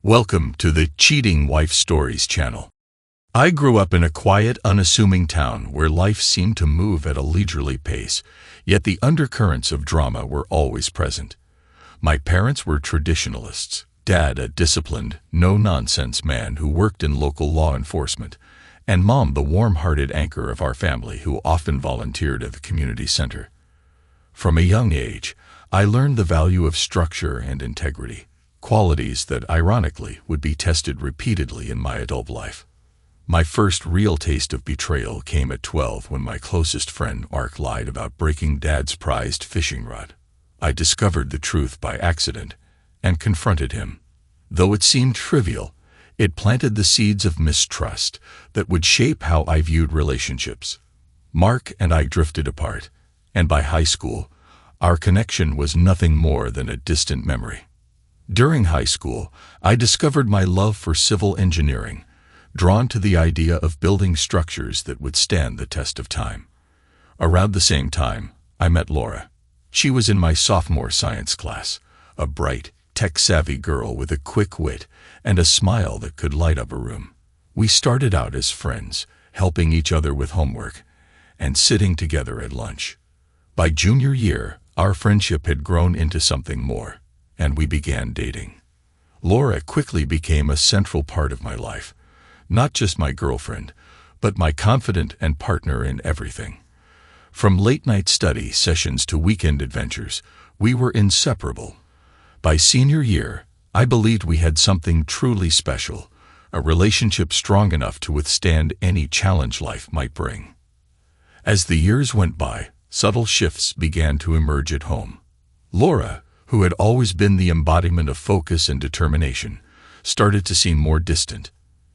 Welcome to the Cheating Wife Stories channel. I grew up in a quiet, unassuming town where life seemed to move at a leisurely pace, yet the undercurrents of drama were always present. My parents were traditionalists, Dad a disciplined, no-nonsense man who worked in local law enforcement, and Mom the warm-hearted anchor of our family who often volunteered at the community center. From a young age, I learned the value of structure and integrity, qualities that, ironically, would be tested repeatedly in my adult life. My first real taste of betrayal came at 12 when my closest friend Mark lied about breaking Dad's prized fishing rod. I discovered the truth by accident and confronted him. Though it seemed trivial, it planted the seeds of mistrust that would shape how I viewed relationships. Mark and I drifted apart, and by high school, our connection was nothing more than a distant memory. During high school, I discovered my love for civil engineering, drawn to the idea of building structures that would stand the test of time. Around the same time, I met Laura. She was in my sophomore science class, a bright, tech-savvy girl with a quick wit and a smile that could light up a room. We started out as friends, helping each other with homework and sitting together at lunch. By junior year, our friendship had grown into something more, and we began dating. Laura quickly became a central part of my life, not just my girlfriend, but my confidant and partner in everything. From late-night study sessions to weekend adventures, we were inseparable. By senior year, I believed we had something truly special, a relationship strong enough to withstand any challenge life might bring. As the years went by, subtle shifts began to emerge at home. Laura, who had always been the embodiment of focus and determination, started to seem more distant.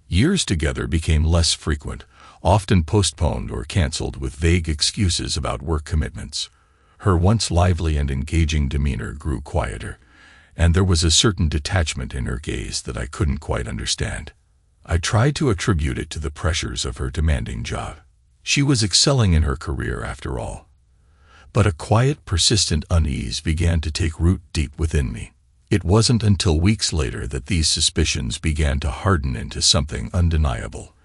Years together became less frequent, often postponed or canceled with vague excuses about work commitments. Her once lively and engaging demeanor grew quieter, and there was a certain detachment in her gaze that I couldn't quite understand. I tried to attribute it to the pressures of her demanding job. She was excelling in her career after all. But a quiet, persistent unease began to take root deep within me. It wasn't until weeks later that these suspicions began to harden into something undeniable.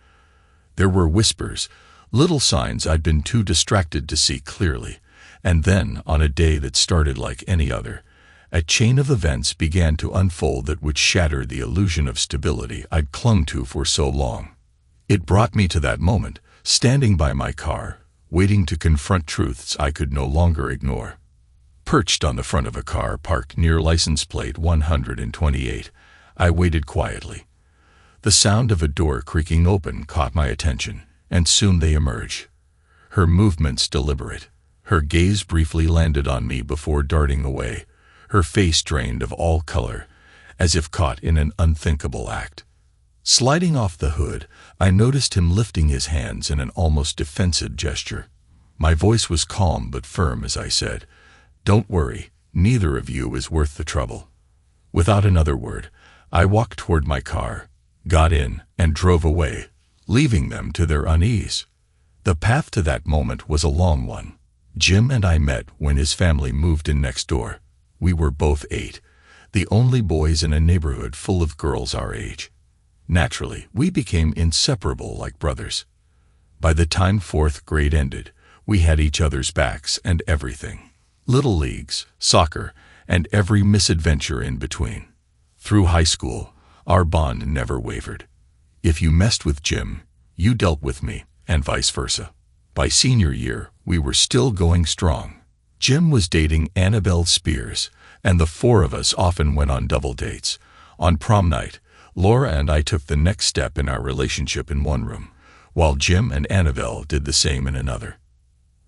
There were whispers, little signs I'd been too distracted to see clearly, and then, on a day that started like any other, a chain of events began to unfold that would shatter the illusion of stability I'd clung to for so long. It brought me to that moment, standing by my car, waiting to confront truths I could no longer ignore. Perched on the front of a car parked near license plate 128, I waited quietly. The sound of a door creaking open caught my attention, and soon they emerged. Her movements deliberate. Her gaze briefly landed on me before darting away, her face drained of all color, as if caught in an unthinkable act. Sliding off the hood, I noticed him lifting his hands in an almost defensive gesture. My voice was calm but firm as I said, "Don't worry, neither of you is worth the trouble." Without another word, I walked toward my car, got in, and drove away, leaving them to their unease. The path to that moment was a long one. Jim and I met when his family moved in next door. We were both 8, the only boys in a neighborhood full of girls our age. Naturally, we became inseparable like brothers. By the time 4th grade ended, we had each other's backs and everything. Little leagues, soccer, and every misadventure in between. Through high school, our bond never wavered. If you messed with Jim, you dealt with me, and vice versa. By senior year, we were still going strong. Jim was dating Annabelle Spears, and the 4 of us often went on double dates. On prom night, Laura and I took the next step in our relationship in one room, while Jim and Annabelle did the same in another.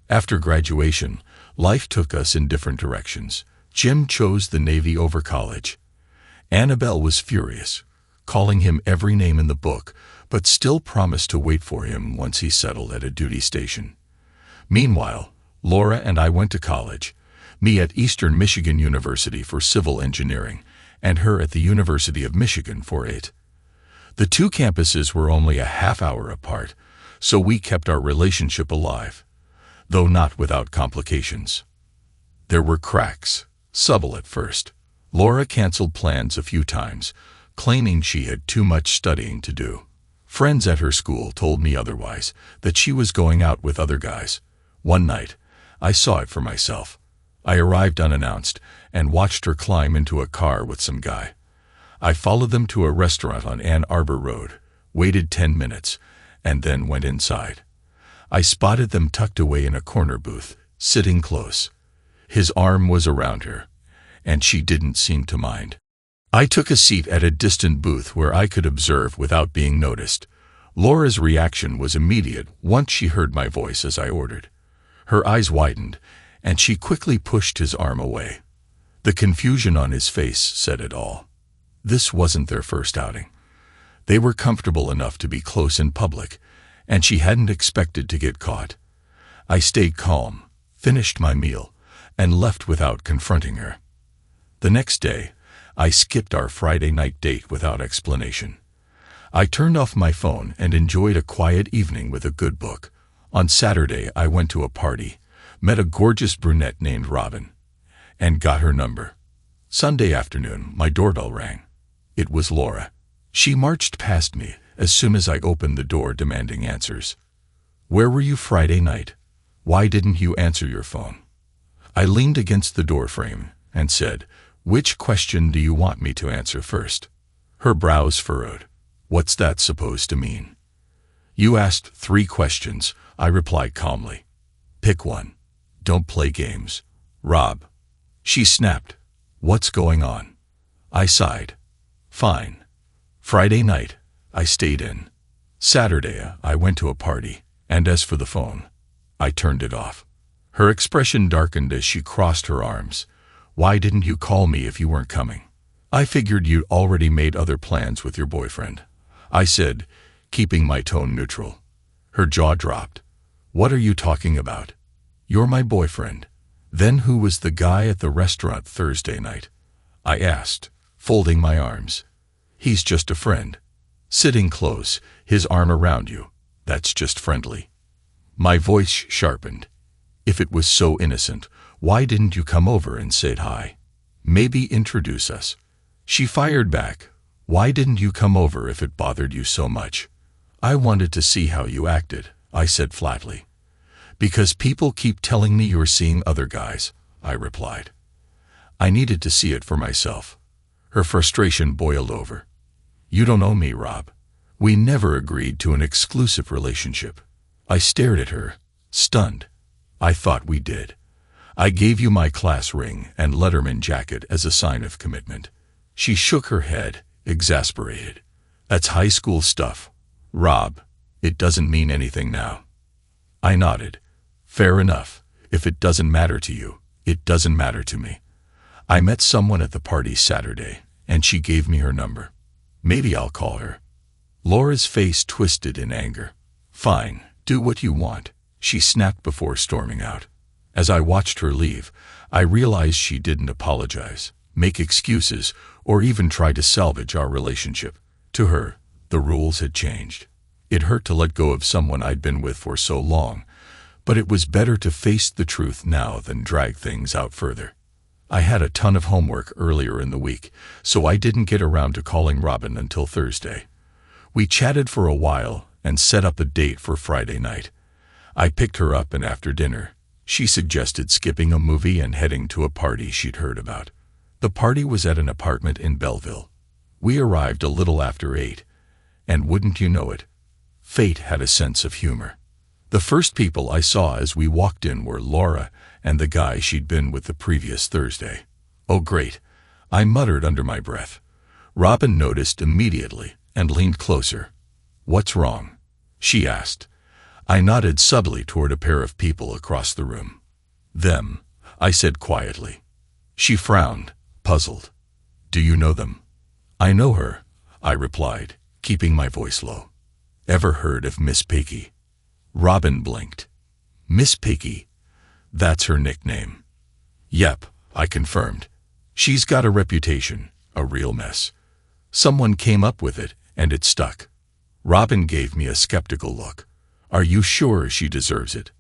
After graduation, life took us in different directions. Jim chose the Navy over college. Annabelle was furious, calling him every name in the book, but still promised to wait for him once he settled at a duty station. Meanwhile, Laura and I went to college, me at Eastern Michigan University for civil engineering, and her at the University of Michigan for it. The two campuses were only a half-hour apart, so we kept our relationship alive, though not without complications. There were cracks, subtle at first. Laura canceled plans a few times, claiming she had too much studying to do. Friends at her school told me otherwise, that she was going out with other guys. One night, I saw it for myself. I arrived unannounced and watched her climb into a car with some guy. I followed them to a restaurant on Ann Arbor Road, waited 10 minutes, and then went inside. I spotted them tucked away in a corner booth, sitting close. His arm was around her, and she didn't seem to mind. I took a seat at a distant booth where I could observe without being noticed. Laura's reaction was immediate once she heard my voice as I ordered. Her eyes widened, and she quickly pushed his arm away. The confusion on his face said it all. This wasn't their first outing. They were comfortable enough to be close in public, and she hadn't expected to get caught. I stayed calm, finished my meal, and left without confronting her. The next day, I skipped our Friday night date without explanation. I turned off my phone and enjoyed a quiet evening with a good book. On Saturday, I went to a party, met a gorgeous brunette named Robin, and got her number. Sunday afternoon, my doorbell rang. It was Laura. She marched past me as soon as I opened the door, demanding answers. "Where were you Friday night? Why didn't you answer your phone?" I leaned against the doorframe and said, "Which question do you want me to answer first?" Her brows furrowed. "What's that supposed to mean?" "You asked 3 questions," I replied calmly. "Pick one. Don't play games." "Rob." She snapped. "What's going on?" I sighed. "Fine. Friday night, I stayed in. Saturday, I went to a party, and as for the phone, I turned it off." Her expression darkened as she crossed her arms. "Why didn't you call me if you weren't coming?" "I figured you'd already made other plans with your boyfriend," I said, keeping my tone neutral. Her jaw dropped. "What are you talking about? You're my boyfriend." "Then who was the guy at the restaurant Thursday night?" I asked, folding my arms. "He's just a friend. Sitting close, his arm around you. That's just friendly." My voice sharpened. "If it was so innocent, why didn't you come over and say hi? Maybe introduce us?" She fired back. "Why didn't you come over if it bothered you so much?" "I wanted to see how you acted," I said flatly. "Because people keep telling me you're seeing other guys," I replied. I needed to see it for myself. Her frustration boiled over. "You don't know me, Rob. We never agreed to an exclusive relationship." I stared at her, stunned. "I thought we did. I gave you my class ring and Letterman jacket as a sign of commitment." She shook her head, exasperated. "That's high school stuff, Rob. It doesn't mean anything now." I nodded. "Fair enough. If it doesn't matter to you, it doesn't matter to me. I met someone at the party Saturday, and she gave me her number. Maybe I'll call her." Laura's face twisted in anger. "Fine, do what you want," she snapped before storming out. As I watched her leave, I realized she didn't apologize, make excuses, or even try to salvage our relationship. To her, the rules had changed. It hurt to let go of someone I'd been with for so long, but it was better to face the truth now than drag things out further. I had a ton of homework earlier in the week, so I didn't get around to calling Robin until Thursday. We chatted for a while and set up a date for Friday night. I picked her up, and after dinner, she suggested skipping a movie and heading to a party she'd heard about. The party was at an apartment in Belleville. We arrived a little after 8, and wouldn't you know it, fate had a sense of humor. The first people I saw as we walked in were Laura and the guy she'd been with the previous Thursday. "Oh great," I muttered under my breath. Robin noticed immediately and leaned closer. "What's wrong?" she asked. I nodded subtly toward a pair of people across the room. "Them," I said quietly. She frowned, puzzled. "Do you know them?" "I know her," I replied, keeping my voice low. "Ever heard of Miss Piggy?" Robin blinked. "Miss Piggy? That's her nickname." "Yep," I confirmed. "She's got a reputation, a real mess. Someone came up with it, and it stuck." Robin gave me a skeptical look. "Are you sure she deserves it?"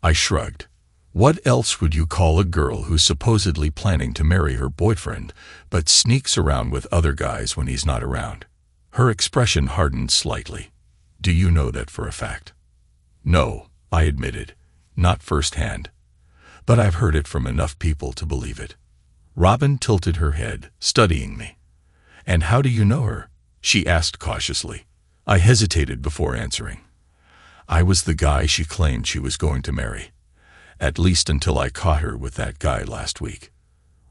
I shrugged. What else would you call a girl who's supposedly planning to marry her boyfriend, but sneaks around with other guys when he's not around? Her expression hardened slightly. Do you know that for a fact? No, I admitted, not firsthand. But I've heard it from enough people to believe it. Robin tilted her head, studying me. And how do you know her? She asked cautiously. I hesitated before answering. I was the guy she claimed she was going to marry. At least until I caught her with that guy last week.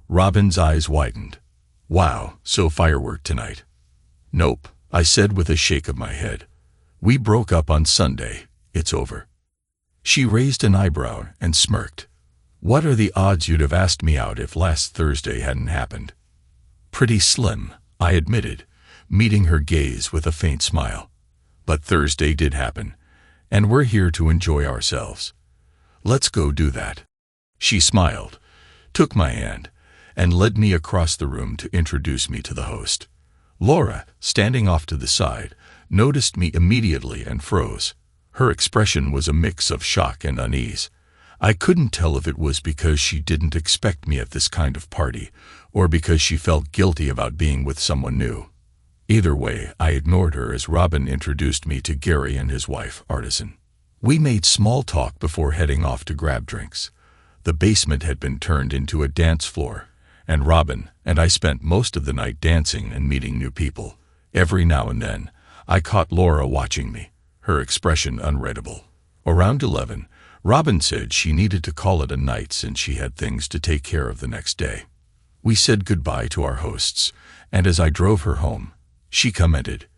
Robin's eyes widened. Wow, so firework tonight. Nope, I said with a shake of my head. We broke up on Sunday. It's over. She raised an eyebrow and smirked. What are the odds you'd have asked me out if last Thursday hadn't happened? Pretty slim, I admitted, meeting her gaze with a faint smile. But Thursday did happen, and we're here to enjoy ourselves. Let's go do that. She smiled, took my hand, and led me across the room to introduce me to the host. Laura, standing off to the side, noticed me immediately and froze. Her expression was a mix of shock and unease. I couldn't tell if it was because she didn't expect me at this kind of party, or because she felt guilty about being with someone new. Either way, I ignored her as Robin introduced me to Gary and his wife, Artisan. We made small talk before heading off to grab drinks. The basement had been turned into a dance floor, and Robin and I spent most of the night dancing and meeting new people. Every now and then, I caught Laura watching me, her expression unreadable. Around 11, Robin said she needed to call it a night since she had things to take care of the next day. We said goodbye to our hosts, and as I drove her home, she commented,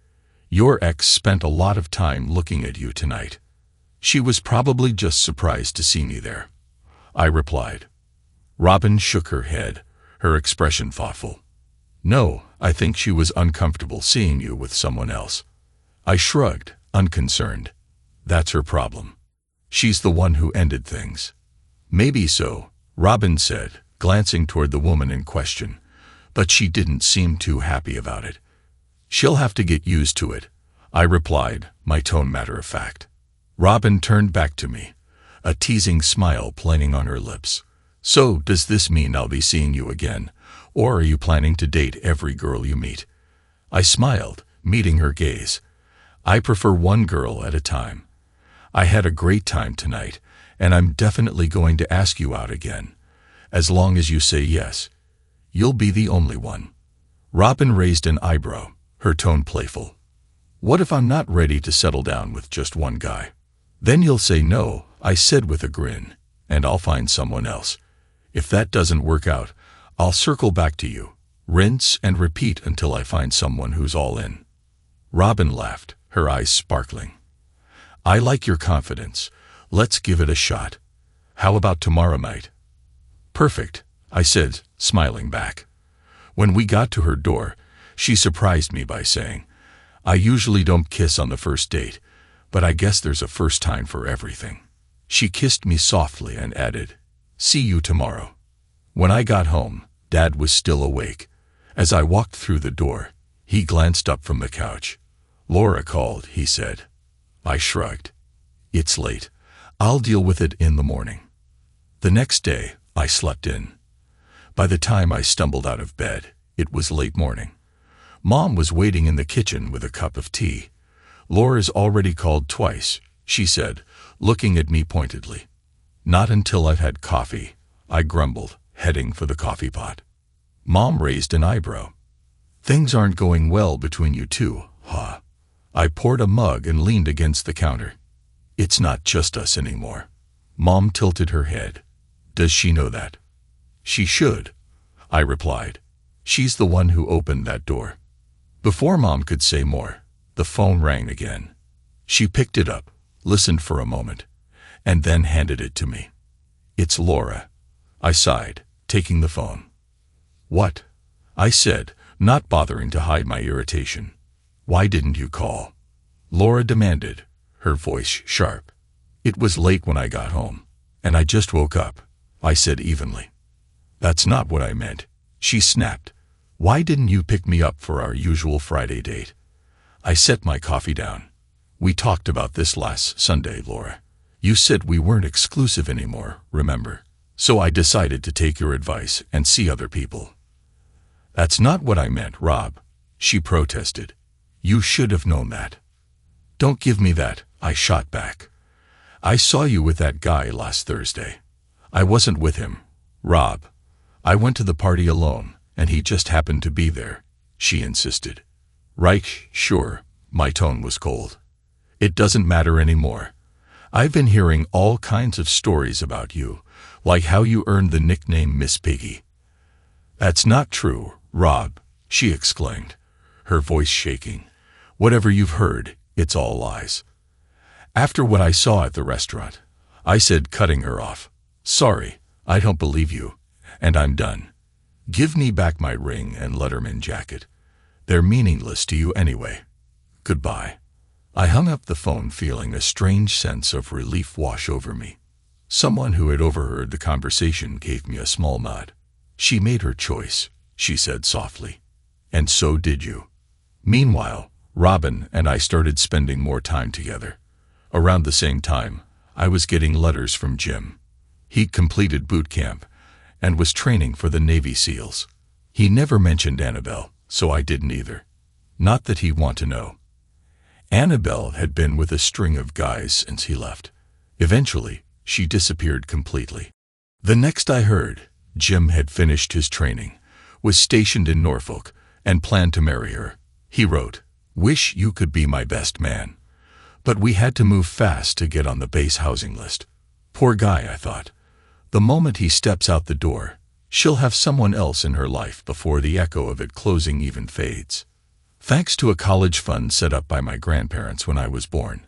"Your ex spent a lot of time looking at you tonight." She was probably just surprised to see me there, I replied. Robin shook her head, her expression thoughtful. No, I think she was uncomfortable seeing you with someone else. I shrugged, unconcerned. That's her problem. She's the one who ended things. Maybe so, Robin said, glancing toward the woman in question, but she didn't seem too happy about it. She'll have to get used to it, I replied, my tone matter-of-fact. Robin turned back to me, a teasing smile playing on her lips. So, does this mean I'll be seeing you again, or are you planning to date every girl you meet? I smiled, meeting her gaze. I prefer one girl at a time. I had a great time tonight, and I'm definitely going to ask you out again. As long as you say yes. You'll be the only one. Robin raised an eyebrow, her tone playful. What if I'm not ready to settle down with just one guy? Then you'll say no, I said with a grin, and I'll find someone else. If that doesn't work out, I'll circle back to you. Rinse and repeat until I find someone who's all in. Robin laughed, her eyes sparkling. I like your confidence. Let's give it a shot. How about tomorrow night? Perfect, I said, smiling back. When we got to her door, she surprised me by saying, I usually don't kiss on the first date, but I guess there's a first time for everything. She kissed me softly and added, see you tomorrow. When I got home, Dad was still awake. As I walked through the door, he glanced up from the couch. Laura called, he said. I shrugged. It's late. I'll deal with it in the morning. The next day, I slept in. By the time I stumbled out of bed, it was late morning. Mom was waiting in the kitchen with a cup of tea. Laura's already called twice, she said, looking at me pointedly. Not until I've had coffee, I grumbled, heading for the coffee pot. Mom raised an eyebrow. Things aren't going well between you two, huh? I poured a mug and leaned against the counter. It's not just us anymore. Mom tilted her head. Does she know that? She should, I replied. She's the one who opened that door. Before Mom could say more, the phone rang again. She picked it up, listened for a moment, and then handed it to me. It's Laura, I sighed, taking the phone. What? I said, not bothering to hide my irritation. Why didn't you call? Laura demanded, her voice sharp. It was late when I got home, and I just woke up, I said evenly. That's not what I meant, she snapped. Why didn't you pick me up for our usual Friday date? I set my coffee down. We talked about this last Sunday, Laura. You said we weren't exclusive anymore, remember? So I decided to take your advice and see other people." "That's not what I meant, Rob," she protested. "You should have known that." "Don't give me that," I shot back. "I saw you with that guy last Thursday." "I wasn't with him, Rob. I went to the party alone, and he just happened to be there," she insisted. "Right, sure." My tone was cold. "It doesn't matter anymore. I've been hearing all kinds of stories about you, like how you earned the nickname Miss Piggy." "That's not true, Rob," she exclaimed, her voice shaking. "Whatever you've heard, it's all lies." After what I saw at the restaurant, I said, cutting her off, "Sorry, I don't believe you, and I'm done. Give me back my ring and Letterman jacket. They're meaningless to you anyway. Goodbye." I hung up the phone feeling a strange sense of relief wash over me. Someone who had overheard the conversation gave me a small nod. "She made her choice," she said softly. "And so did you." Meanwhile, Robin and I started spending more time together. Around the same time, I was getting letters from Jim. He'd completed boot camp and was training for the Navy SEALs. He never mentioned Annabelle, so I didn't either. Not that he'd want to know. Annabelle had been with a string of guys since he left. Eventually, she disappeared completely. The next I heard, Jim had finished his training, was stationed in Norfolk, and planned to marry her. He wrote, "Wish you could be my best man. But we had to move fast to get on the base housing list." Poor guy, I thought. The moment he steps out the door, she'll have someone else in her life before the echo of it closing even fades. Thanks to a college fund set up by my grandparents when I was born,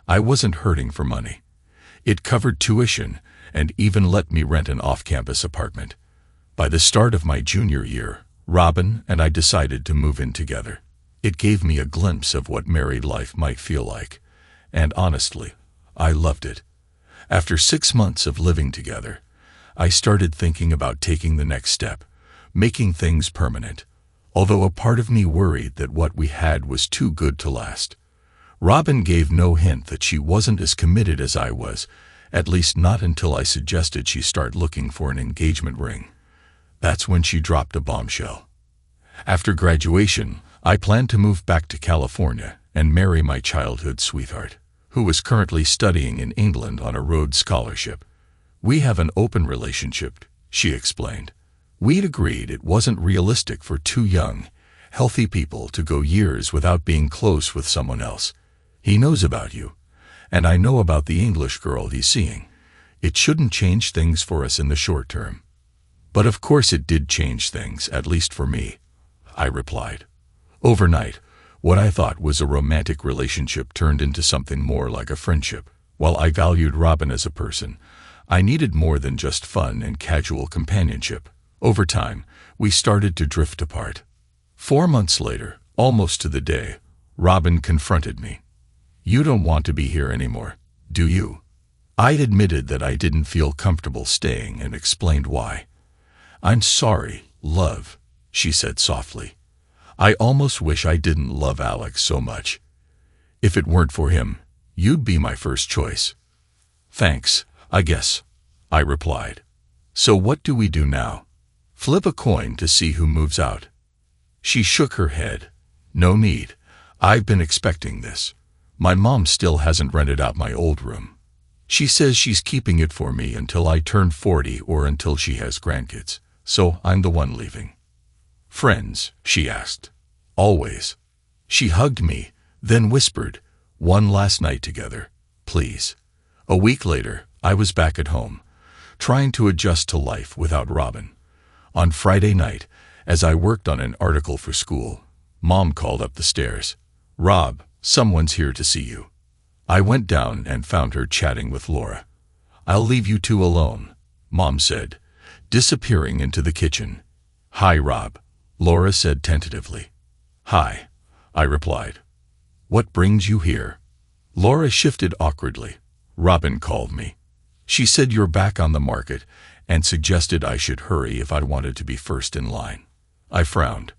I wasn't hurting for money. It covered tuition and even let me rent an off-campus apartment. By the start of my junior year, Robin and I decided to move in together. It gave me a glimpse of what married life might feel like, and honestly, I loved it. After 6 months of living together, I started thinking about taking the next step, making things permanent, although a part of me worried that what we had was too good to last. Robin gave no hint that she wasn't as committed as I was, at least not until I suggested she start looking for an engagement ring. That's when she dropped a bombshell. After graduation, I planned to move back to California and marry my childhood sweetheart, who was currently studying in England on a Rhodes Scholarship. "We have an open relationship," she explained. "We'd agreed it wasn't realistic for two young, healthy people to go years without being close with someone else. He knows about you, and I know about the English girl he's seeing. It shouldn't change things for us in the short term." "But of course it did change things, at least for me," I replied. Overnight, what I thought was a romantic relationship turned into something more like a friendship. While I valued Robin as a person, I needed more than just fun and casual companionship. Over time, we started to drift apart. 4 months later, almost to the day, Robin confronted me. "You don't want to be here anymore, do you?" I'd admitted that I didn't feel comfortable staying and explained why. "I'm sorry, love," she said softly. "I almost wish I didn't love Alex so much. If it weren't for him, you'd be my first choice." "Thanks, I guess," I replied. "So what do we do now? Flip a coin to see who moves out?" She shook her head. "No need. I've been expecting this. My mom still hasn't rented out my old room. She says she's keeping it for me until I turn 40 or until she has grandkids, so I'm the one leaving." "Friends?" she asked. "Always." She hugged me, then whispered, "One last night together, please." A week later, I was back at home, trying to adjust to life without Robin. On Friday night, as I worked on an article for school, Mom called up the stairs. "Rob, someone's here to see you." I went down and found her chatting with Laura. "I'll leave you two alone," Mom said, disappearing into the kitchen. "Hi, Rob," Laura said tentatively. "Hi," I replied. "What brings you here?" Laura shifted awkwardly. "Robin called me. She said you're back on the market and suggested I should hurry if I wanted to be first in line." I frowned.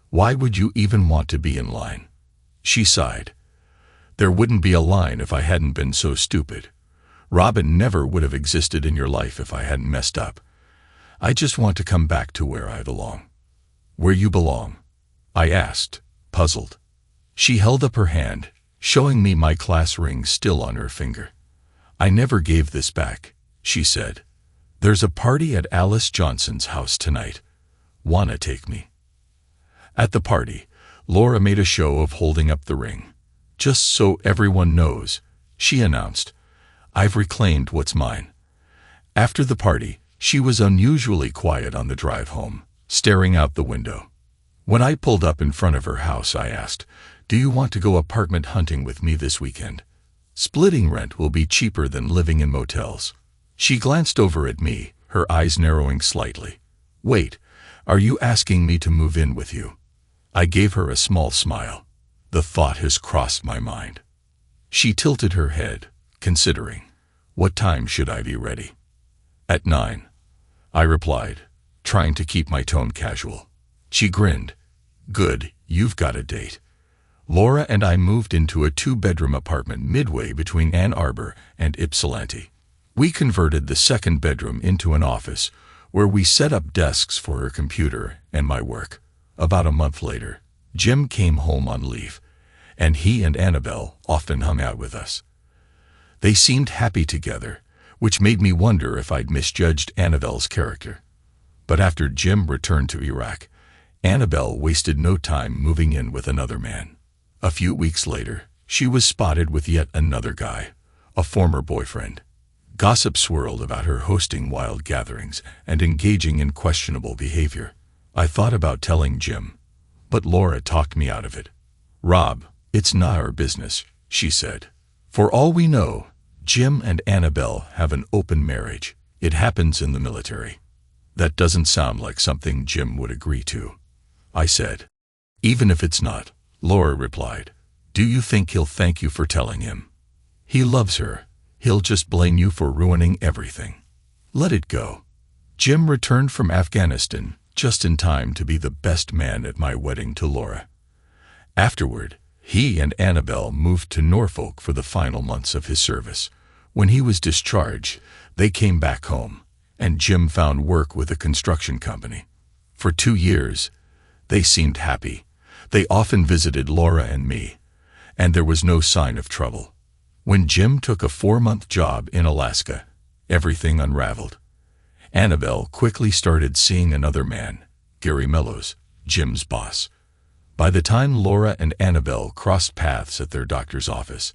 "Why would you even want to be in line?" She sighed. "There wouldn't be a line if I hadn't been so stupid. Robin never would have existed in your life if I hadn't messed up. I just want to come back to where I belong." "Where you belong?" I asked, puzzled. She held up her hand, showing me my class ring still on her finger. "I never gave this back," she said. "There's a party at Alice Johnson's house tonight. Wanna take me?" At the party, Laura made a show of holding up the ring. "Just so everyone knows," she announced, "I've reclaimed what's mine." After the party, she was unusually quiet on the drive home, staring out the window. When I pulled up in front of her house, I asked, "Do you want to go apartment hunting with me this weekend? Splitting rent will be cheaper than living in motels." She glanced over at me, her eyes narrowing slightly. "Wait, are you asking me to move in with you?" I gave her a small smile. The thought has crossed my mind. She tilted her head, considering. "What time should I be ready?" "At 9. I replied, trying to keep my tone casual. She grinned. "Good, you've got a date." Laura and I moved into a 2-bedroom apartment midway between Ann Arbor and Ypsilanti. We converted the second bedroom into an office, where we set up desks for her computer and my work. About a month later, Jim came home on leave, and he and Annabelle often hung out with us. They seemed happy together, which made me wonder if I'd misjudged Annabelle's character. But after Jim returned to Iraq, Annabelle wasted no time moving in with another man. A few weeks later, she was spotted with yet another guy, a former boyfriend. Gossip swirled about her hosting wild gatherings and engaging in questionable behavior. I thought about telling Jim, but Laura talked me out of it. "Rob, it's not our business," she said. "For all we know, Jim and Annabelle have an open marriage. It happens in the military." "That doesn't sound like something Jim would agree to," I said. "Even if it's not," Laura replied, "do you think he'll thank you for telling him? He loves her. He'll just blame you for ruining everything. Let it go." Jim returned from Afghanistan just in time to be the best man at my wedding to Laura. Afterward, he and Annabelle moved to Norfolk for the final months of his service. When he was discharged, they came back home, and Jim found work with a construction company. For 2 years, they seemed happy. They often visited Laura and me, and there was no sign of trouble. When Jim took a 4-month job in Alaska, everything unraveled. Annabelle quickly started seeing another man, Gary Mellows, Jim's boss. By the time Laura and Annabelle crossed paths at their doctor's office,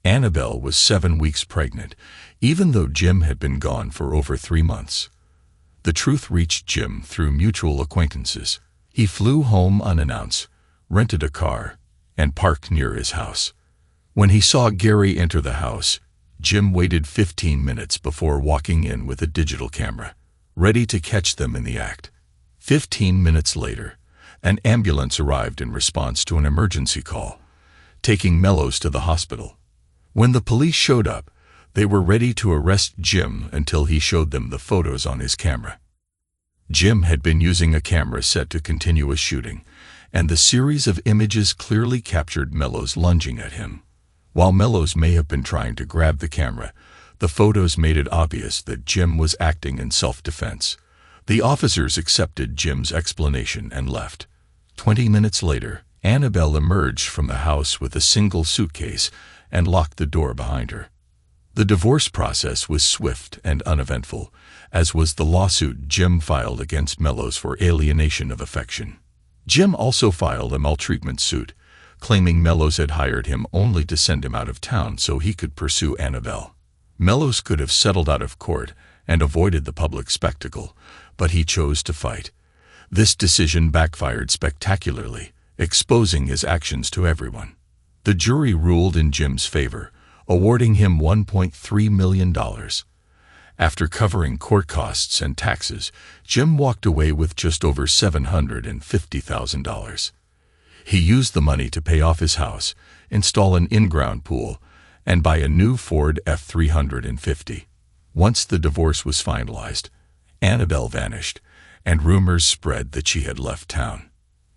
Annabelle was 7 weeks pregnant, even though Jim had been gone for over 3 months. The truth reached Jim through mutual acquaintances. He flew home unannounced, rented a car, and parked near his house. When he saw Gary enter the house, Jim waited 15 minutes before walking in with a digital camera, ready to catch them in the act. 15 minutes later, an ambulance arrived in response to an emergency call, taking Mellows to the hospital. When the police showed up, they were ready to arrest Jim until he showed them the photos on his camera. Jim had been using a camera set to continuous shooting, and the series of images clearly captured Mellows lunging at him. While Mellows may have been trying to grab the camera, the photos made it obvious that Jim was acting in self-defense. The officers accepted Jim's explanation and left. 20 minutes later, Annabelle emerged from the house with a single suitcase and locked the door behind her. The divorce process was swift and uneventful, as was the lawsuit Jim filed against Mellows for alienation of affection. Jim also filed a maltreatment suit, claiming Mellows had hired him only to send him out of town so he could pursue Annabelle. Mellows could have settled out of court and avoided the public spectacle, but he chose to fight. This decision backfired spectacularly, exposing his actions to everyone. The jury ruled in Jim's favor, awarding him $1.3 million. After covering court costs and taxes, Jim walked away with just over $750,000. He used the money to pay off his house, install an in-ground pool, and buy a new Ford F-350. Once the divorce was finalized, Annabelle vanished, and rumors spread that she had left town.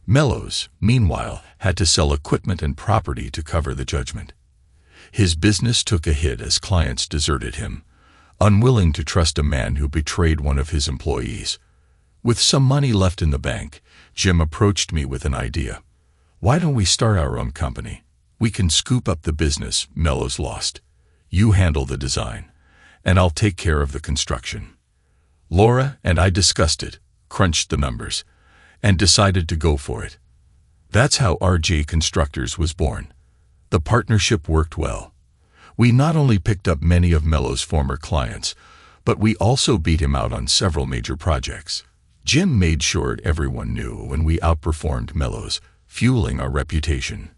Mellows, meanwhile, had to sell equipment and property to cover the judgment. His business took a hit as clients deserted him, unwilling to trust a man who betrayed one of his employees. With some money left in the bank, Jim approached me with an idea. "Why don't we start our own company? We can scoop up the business Mellows lost. You handle the design, and I'll take care of the construction." Laura and I discussed it, crunched the numbers, and decided to go for it. That's how RJ Constructors was born. The partnership worked well. We not only picked up many of Mello's former clients, but we also beat him out on several major projects. Jim made sure everyone knew, and we outperformed Mello's, fueling our reputation.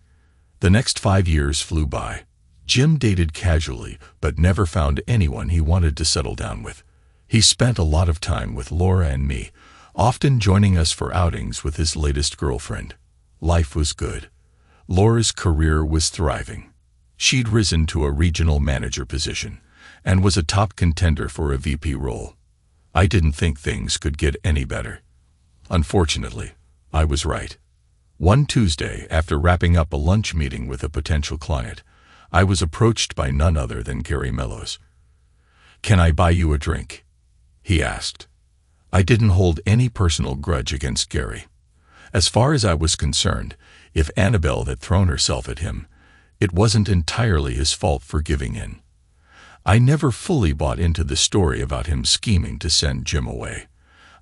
The next 5 years flew by. Jim dated casually, but never found anyone he wanted to settle down with. He spent a lot of time with Laura and me, often joining us for outings with his latest girlfriend. Life was good. Laura's career was thriving. She'd risen to a regional manager position and was a top contender for a VP role. I didn't think things could get any better. Unfortunately, I was right. One Tuesday, after wrapping up a lunch meeting with a potential client, I was approached by none other than Gary Mellows. "Can I buy you a drink?" he asked. I didn't hold any personal grudge against Gary. As far as I was concerned, if Annabelle had thrown herself at him, it wasn't entirely his fault for giving in. I never fully bought into the story about him scheming to send Jim away.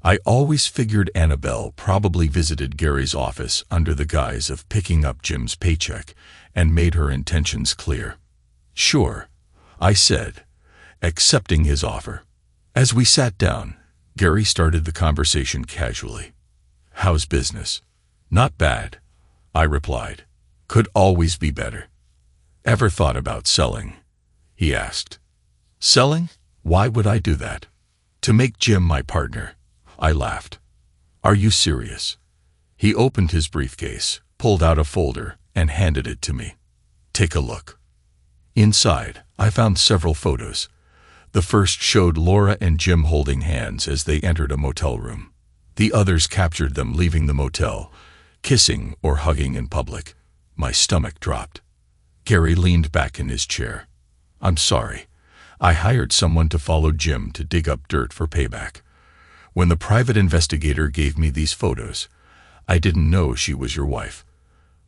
I always figured Annabelle probably visited Gary's office under the guise of picking up Jim's paycheck and made her intentions clear. "Sure," I said, accepting his offer. As we sat down, Gary started the conversation casually. "How's business?" "Not bad," I replied. "Could always be better." "Ever thought about selling?" he asked. "Selling? Why would I do that?" "To make Jim my partner," I laughed. "Are you serious?" He opened his briefcase, pulled out a folder, and handed it to me. "Take a look." Inside, I found several photos. The first showed Laura and Jim holding hands as they entered a motel room. The others captured them leaving the motel, kissing or hugging in public. My stomach dropped. Gary leaned back in his chair. "I'm sorry. I hired someone to follow Jim to dig up dirt for payback. When the private investigator gave me these photos, I didn't know she was your wife.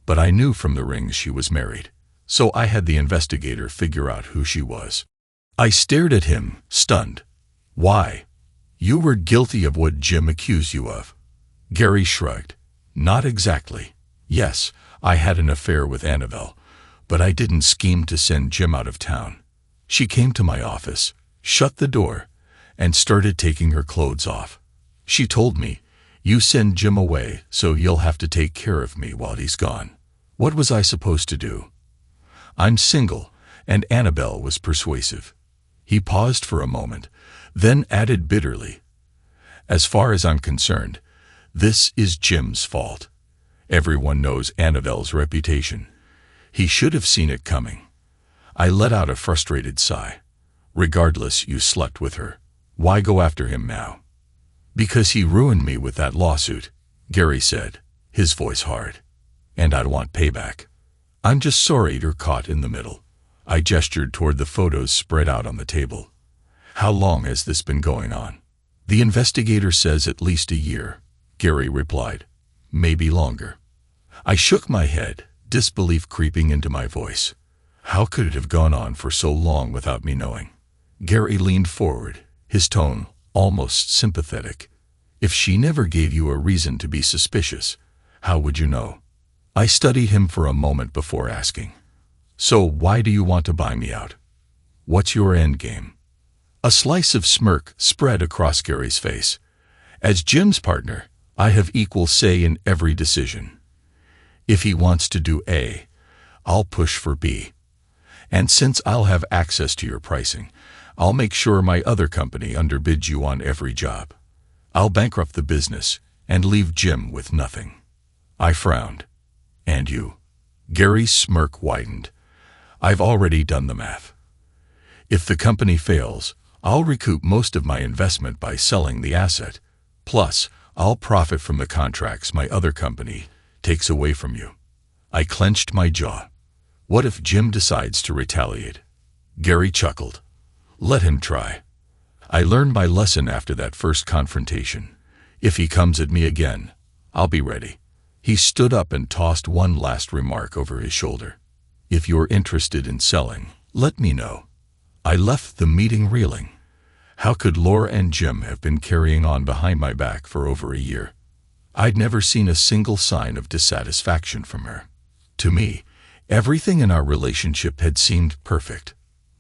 But I knew from the rings she was married, so I had the investigator figure out who she was." I stared at him, stunned. "Why? You were guilty of what Jim accused you of." Gary shrugged. "Not exactly. Yes, I had an affair with Annabelle, but I didn't scheme to send Jim out of town. She came to my office, shut the door, and started taking her clothes off. She told me, 'You send Jim away, so you'll have to take care of me while he's gone.' What was I supposed to do? I'm single, and Annabelle was persuasive." He paused for a moment, then added bitterly, "As far as I'm concerned, this is Jim's fault. Everyone knows Annabelle's reputation. He should have seen it coming." I let out a frustrated sigh. "Regardless, you slept with her. Why go after him now?" "Because he ruined me with that lawsuit," Gary said, his voice hard. "And I want payback. I'm just sorry you're caught in the middle." I gestured toward the photos spread out on the table. "How long has this been going on?" "The investigator says at least a year," Gary replied. "Maybe longer." I shook my head, disbelief creeping into my voice. How could it have gone on for so long without me knowing? Gary leaned forward, his tone almost sympathetic. "If she never gave you a reason to be suspicious, how would you know?" I studied him for a moment before asking, "So why do you want to buy me out? What's your end game?" A slice of smirk spread across Gary's face. "As Jim's partner, I have equal say in every decision. If he wants to do A, I'll push for B. And since I'll have access to your pricing, I'll make sure my other company underbids you on every job. I'll bankrupt the business and leave Jim with nothing." I frowned. "And you?" Gary's smirk widened. "I've already done the math. If the company fails, I'll recoup most of my investment by selling the asset. Plus, I'll profit from the contracts my other company takes away from you." I clenched my jaw. What if Jim decides to retaliate? Gary chuckled. Let him try. I learned my lesson after that first confrontation. If he comes at me again, I'll be ready. He stood up and tossed one last remark over his shoulder. If you're interested in selling, let me know. I left the meeting reeling. How could Laura and Jim have been carrying on behind my back for over a year? I'd never seen a single sign of dissatisfaction from her. To me, everything in our relationship had seemed perfect.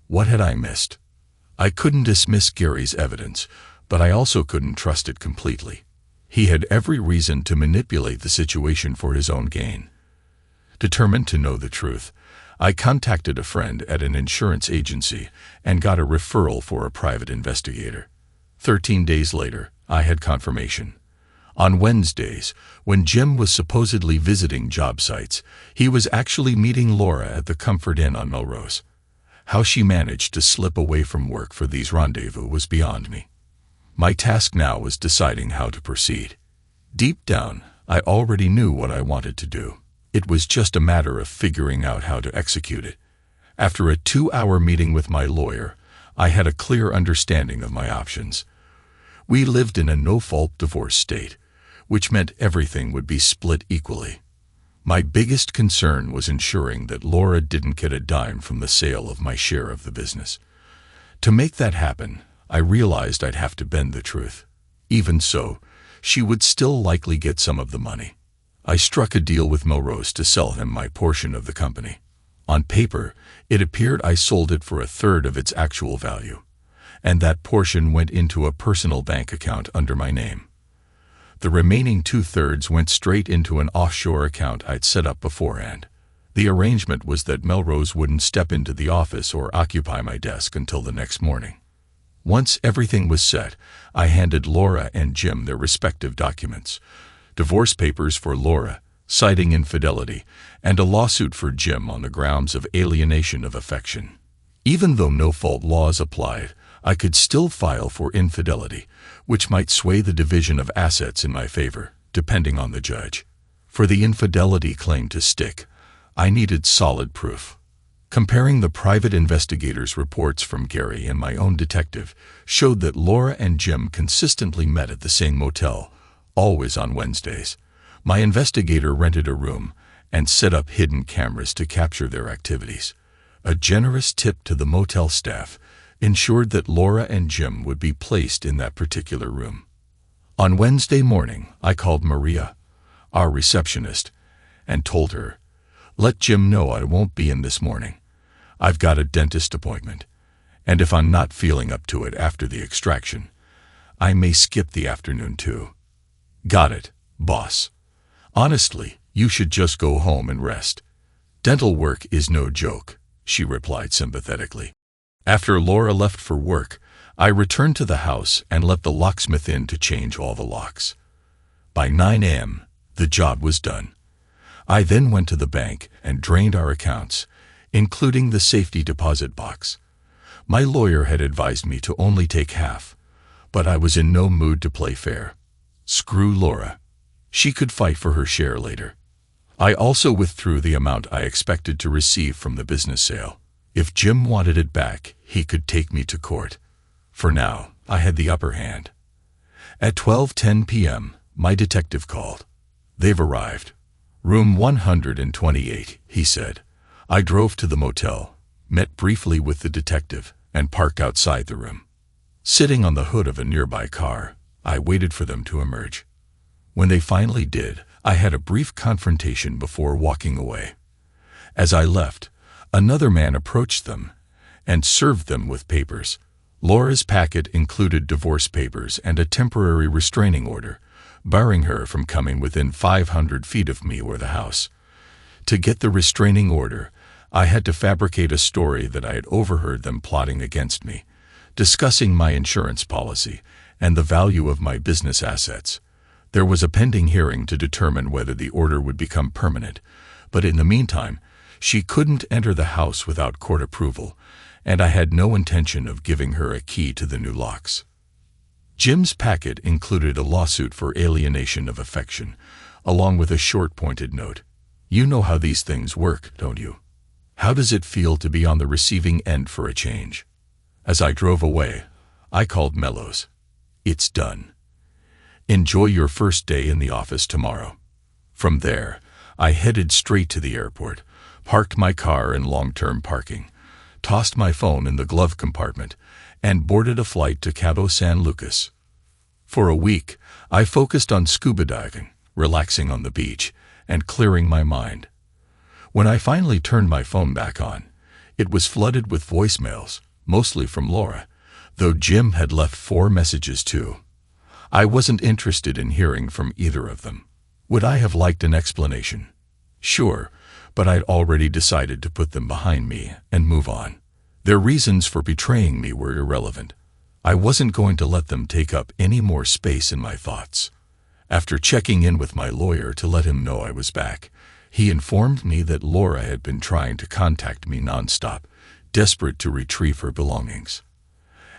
What had I missed? I couldn't dismiss Gary's evidence, but I also couldn't trust it completely. He had every reason to manipulate the situation for his own gain. Determined to know the truth, I contacted a friend at an insurance agency and got a referral for a private investigator. 13 days later, I had confirmation. On Wednesdays, when Jim was supposedly visiting job sites, he was actually meeting Laura at the Comfort Inn on Melrose. How she managed to slip away from work for these rendezvous was beyond me. My task now was deciding how to proceed. Deep down, I already knew what I wanted to do. It was just a matter of figuring out how to execute it. After a 2-hour meeting with my lawyer, I had a clear understanding of my options. We lived in a no-fault divorce state, which meant everything would be split equally. My biggest concern was ensuring that Laura didn't get a dime from the sale of my share of the business. To make that happen, I realized I'd have to bend the truth. Even so, she would still likely get some of the money. I struck a deal with Melrose to sell him my portion of the company. On paper, it appeared I sold it for 1/3 of its actual value, and that portion went into a personal bank account under my name. The remaining 2/3 went straight into an offshore account I'd set up beforehand. The arrangement was that Melrose wouldn't step into the office or occupy my desk until the next morning. Once everything was set, I handed Laura and Jim their respective documents: divorce papers for Laura, citing infidelity, and a lawsuit for Jim on the grounds of alienation of affection. Even though no-fault laws applied, I could still file for infidelity, which might sway the division of assets in my favor, depending on the judge. For the infidelity claim to stick, I needed solid proof. Comparing the private investigator's reports from Gary and my own detective showed that Laura and Jim consistently met at the same motel, always on Wednesdays. My investigator rented a room and set up hidden cameras to capture their activities. A generous tip to the motel staff ensured that Laura and Jim would be placed in that particular room. On Wednesday morning, I called Maria, our receptionist, and told her, "Let Jim know I won't be in this morning. I've got a dentist appointment, and if I'm not feeling up to it after the extraction, I may skip the afternoon too." "Got it, boss. Honestly, you should just go home and rest. Dental work is no joke," she replied sympathetically. After Laura left for work, I returned to the house and let the locksmith in to change all the locks. By 9 a.m., the job was done. I then went to the bank and drained our accounts, including the safety deposit box. My lawyer had advised me to only take half, but I was in no mood to play fair. Screw Laura. She could fight for her share later. I also withdrew the amount I expected to receive from the business sale. If Jim wanted it back, he could take me to court. For now, I had the upper hand. At 12:10 p.m., my detective called. "They've arrived. Room 128, he said. I drove to the motel, met briefly with the detective, and parked outside the room. Sitting on the hood of a nearby car, I waited for them to emerge. When they finally did, I had a brief confrontation before walking away. As I left, another man approached them and served them with papers. Laura's packet included divorce papers and a temporary restraining order, barring her from coming within 500 feet of me or the house. To get the restraining order, I had to fabricate a story that I had overheard them plotting against me, discussing my insurance policy and the value of my business assets. There was a pending hearing to determine whether the order would become permanent, but in the meantime, she couldn't enter the house without court approval, and I had no intention of giving her a key to the new locks. Jim's packet included a lawsuit for alienation of affection, along with a short pointed note. "You know how these things work, don't you? How does it feel to be on the receiving end for a change? As I drove away, I called Mellows. It's done. Enjoy your first day in the office tomorrow. From there, I headed straight to the airport, parked my car in long-term parking, tossed my phone in the glove compartment, and boarded a flight to Cabo San Lucas. For a week, I focused on scuba diving, relaxing on the beach, and clearing my mind. When I finally turned my phone back on, it was flooded with voicemails, mostly from Laura, though Jim had left 4 messages too. I wasn't interested in hearing from either of them. Would I have liked an explanation? Sure, but I'd already decided to put them behind me and move on. Their reasons for betraying me were irrelevant. I wasn't going to let them take up any more space in my thoughts. After checking in with my lawyer to let him know I was back, he informed me that Laura had been trying to contact me nonstop, desperate to retrieve her belongings.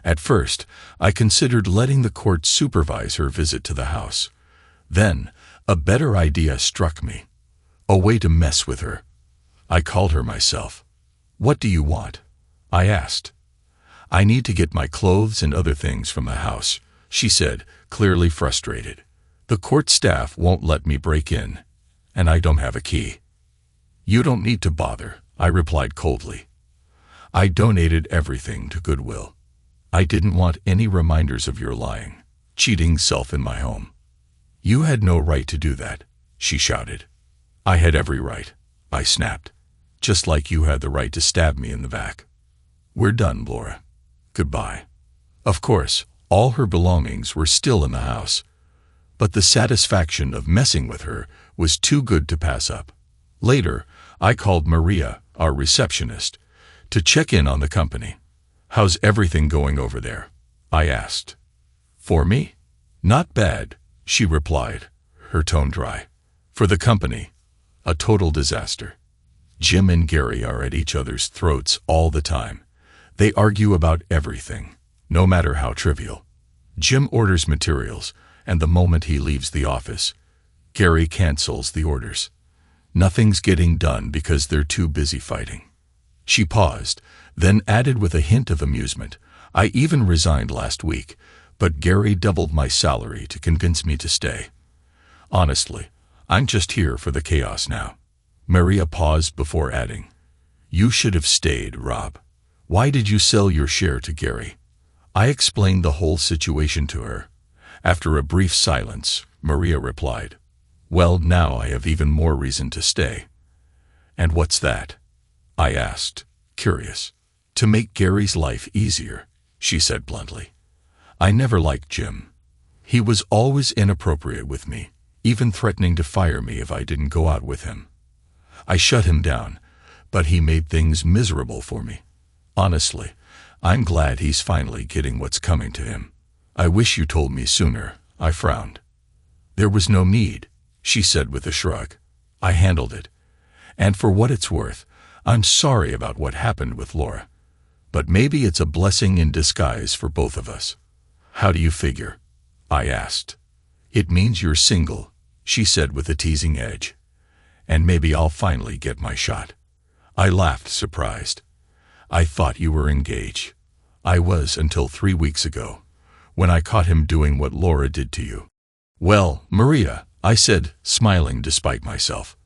At first, I considered letting the court supervise her visit to the house. Then, a better idea struck me. A way to mess with her. I called her myself. "What do you want?" I asked. "I need to get my clothes and other things from the house," she said, clearly frustrated. "The court staff won't let me break in, and I don't have a key." "You don't need to bother," I replied coldly. "I donated everything to Goodwill. I didn't want any reminders of your lying, cheating self in my home." "You had no right to do that," she shouted. "I had every right," I snapped, "just like you had the right to stab me in the back." "We're done, Laura. Goodbye." Of course, all her belongings were still in the house, but the satisfaction of messing with her was too good to pass up. Later, I called Maria, our receptionist, to check in on the company. "How's everything going over there?" I asked. "For me? Not bad," she replied, her tone dry. "For the company, a total disaster. Jim and Gary are at each other's throats all the time. They argue about everything, no matter how trivial. Jim orders materials, and the moment he leaves the office, Gary cancels the orders. Nothing's getting done because they're too busy fighting." She paused, then added with a hint of amusement, "I even resigned last week, but Gary doubled my salary to convince me to stay. Honestly, I'm just here for the chaos now." Maria paused before adding, "You should have stayed, Rob. Why did you sell your share to Gary?" I explained the whole situation to her. After a brief silence, Maria replied, "Well, now I have even more reason to stay." "And what's that?" I asked, curious. "To make Gary's life easier," she said bluntly. "I never liked Jim. He was always inappropriate with me, even threatening to fire me if I didn't go out with him. I shut him down, but he made things miserable for me. Honestly, I'm glad he's finally getting what's coming to him. I wish you told me sooner," I frowned. "There was no need," she said with a shrug. "I handled it. And for what it's worth, I'm sorry about what happened with Laura. But maybe it's a blessing in disguise for both of us." "How do you figure?" I asked. "It means you're single," she said with a teasing edge. "And maybe I'll finally get my shot." I laughed, surprised. "I thought you were engaged." "I was until 3 weeks ago, when I caught him doing what Laura did to you." "Well, Maria," I said, smiling despite myself,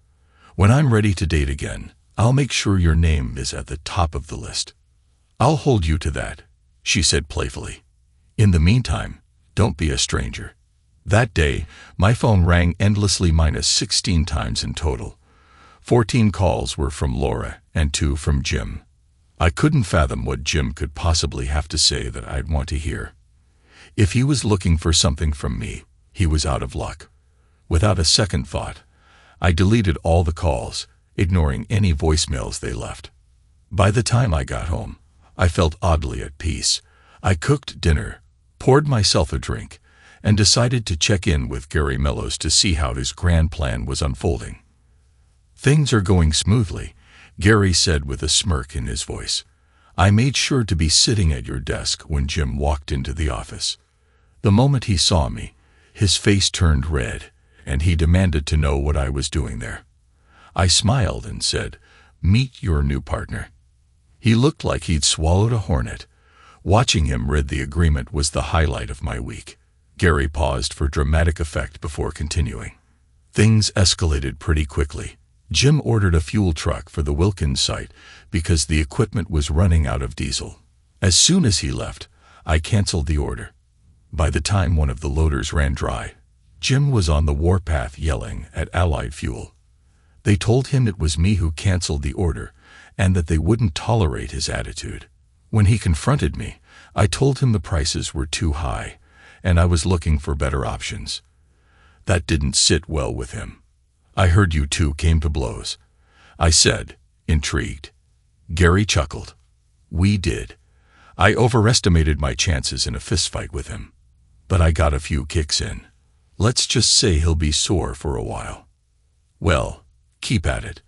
"when I'm ready to date again, I'll make sure your name is at the top of the list." "I'll hold you to that," she said playfully. "In the meantime, don't be a stranger." That day, my phone rang endlessly -16 times in total. 14 calls were from Laura and 2 from Jim. I couldn't fathom what Jim could possibly have to say that I'd want to hear. If he was looking for something from me, he was out of luck. Without a second thought, I deleted all the calls, ignoring any voicemails they left. By the time I got home, I felt oddly at peace. I cooked dinner, poured myself a drink, and decided to check in with Gary Mellows to see how his grand plan was unfolding. "Things are going smoothly," Gary said with a smirk in his voice. "I made sure to be sitting at your desk when Jim walked into the office. The moment he saw me, his face turned red, and he demanded to know what I was doing there. I smiled and said, Meet your new partner." He looked like he'd swallowed a hornet. Watching him read the agreement was the highlight of my week. Gary paused for dramatic effect before continuing. Things escalated pretty quickly. Jim ordered a fuel truck for the Wilkins site because the equipment was running out of diesel. As soon as he left, I canceled the order. By the time one of the loaders ran dry, Jim was on the warpath yelling at Allied Fuel. They told him it was me who canceled the order and that they wouldn't tolerate his attitude. When he confronted me, I told him the prices were too high and I was looking for better options. That didn't sit well with him. "I heard you two came to blows," I said, intrigued. Gary chuckled. "We did. I overestimated my chances in a fistfight with him. But I got a few kicks in. Let's just say he'll be sore for a while." "Well, keep at it.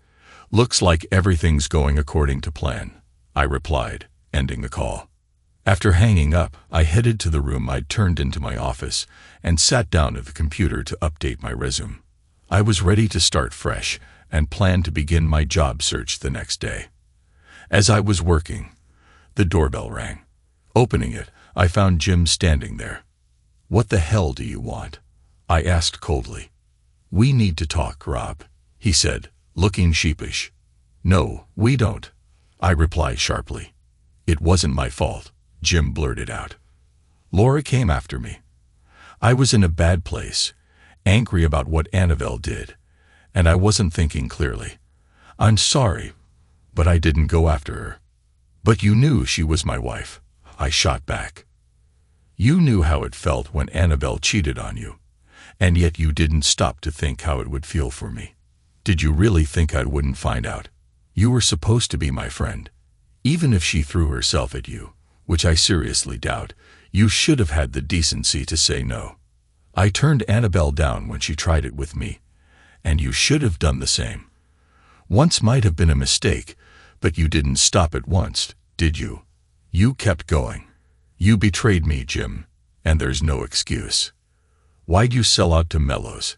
Looks like everything's going according to plan," I replied, ending the call. After hanging up, I headed to the room I'd turned into my office and sat down at the computer to update my resume. I was ready to start fresh and planned to begin my job search the next day. As I was working, the doorbell rang. Opening it, I found Jim standing there. "What the hell do you want?" I asked coldly. "We need to talk, Rob," he said, looking sheepish. "No, we don't," I replied sharply. "It wasn't my fault," Jim blurted out. "Laura came after me. I was in a bad place, angry about what Annabelle did, and I wasn't thinking clearly. I'm sorry, but I didn't go after her." "But you knew she was my wife," I shot back. "You knew how it felt when Annabelle cheated on you, and yet you didn't stop to think how it would feel for me. Did you really think I wouldn't find out? You were supposed to be my friend. Even if she threw herself at you, which I seriously doubt, you should have had the decency to say no. I turned Annabelle down when she tried it with me, and you should have done the same. Once might have been a mistake, but you didn't stop at once, did you? You kept going. You betrayed me, Jim, and there's no excuse." "Why'd you sell out to Mellows?"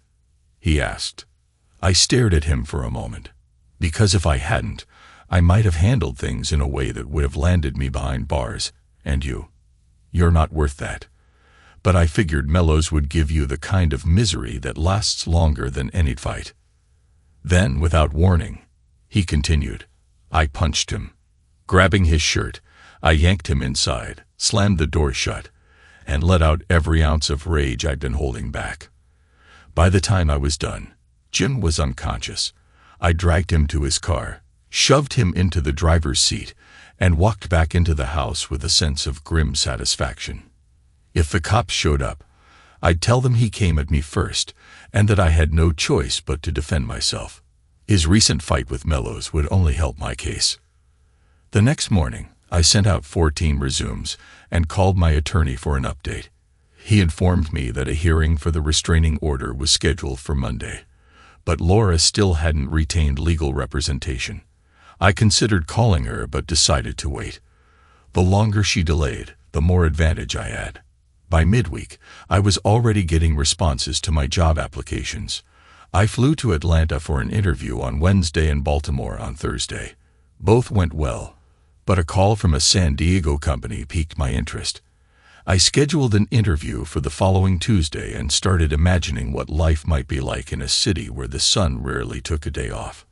he asked. I stared at him for a moment. "Because if I hadn't, I might have handled things in a way that would have landed me behind bars, and you're not worth that. But I figured Mellows would give you the kind of misery that lasts longer than any fight." Then, without warning, he continued, I punched him. Grabbing his shirt, I yanked him inside, slammed the door shut, and let out every ounce of rage I'd been holding back. By the time I was done, Jim was unconscious. I dragged him to his car, shoved him into the driver's seat, and walked back into the house with a sense of grim satisfaction. If the cops showed up, I'd tell them he came at me first, and that I had no choice but to defend myself. His recent fight with Mellows would only help my case. The next morning, I sent out 14 resumes and called my attorney for an update. He informed me that a hearing for the restraining order was scheduled for Monday, but Laura still hadn't retained legal representation. I considered calling her but decided to wait. The longer she delayed, the more advantage I had. By midweek, I was already getting responses to my job applications. I flew to Atlanta for an interview on Wednesday and Baltimore on Thursday. Both went well, but a call from a San Diego company piqued my interest. I scheduled an interview for the following Tuesday and started imagining what life might be like in a city where the sun rarely took a day off.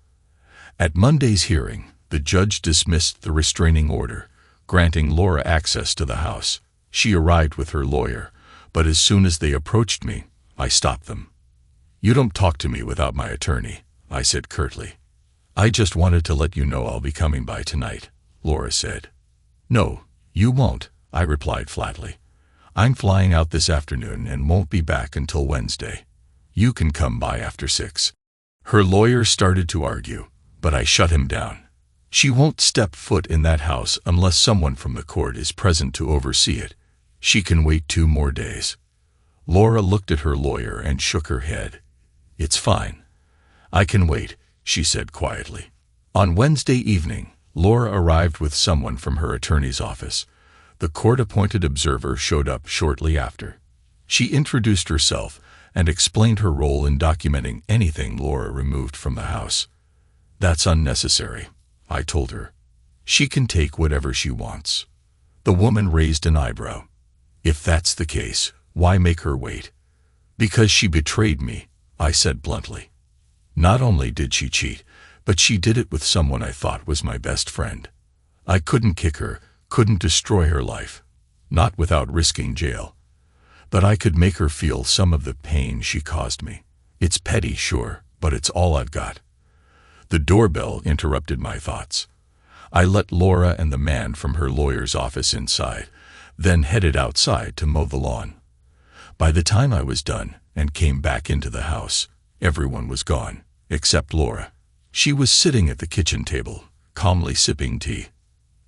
At Monday's hearing, the judge dismissed the restraining order, granting Laura access to the house. She arrived with her lawyer, but as soon as they approached me, I stopped them. "You don't talk to me without my attorney," I said curtly. "I just wanted to let you know I'll be coming by tonight," Laura said. "No, you won't," I replied flatly. "I'm flying out this afternoon and won't be back until Wednesday. You can come by after 6. Her lawyer started to argue, but I shut him down. She won't step foot in that house unless someone from the court is present to oversee it. She can wait 2 more days. Laura looked at her lawyer and shook her head. "It's fine. I can wait," she said quietly. On Wednesday evening, Laura arrived with someone from her attorney's office. The court-appointed observer showed up shortly after. She introduced herself and explained her role in documenting anything Laura removed from the house. "That's unnecessary," I told her. She can take whatever she wants. The woman raised an eyebrow. If that's the case, why make her wait? Because she betrayed me, I said bluntly. Not only did she cheat, but she did it with someone I thought was my best friend. I couldn't kick her, couldn't destroy her life. Not without risking jail. But I could make her feel some of the pain she caused me. It's petty, sure, but it's all I've got. The doorbell interrupted my thoughts. I let Laura and the man from her lawyer's office inside, then headed outside to mow the lawn. By the time I was done and came back into the house, everyone was gone, except Laura. She was sitting at the kitchen table, calmly sipping tea.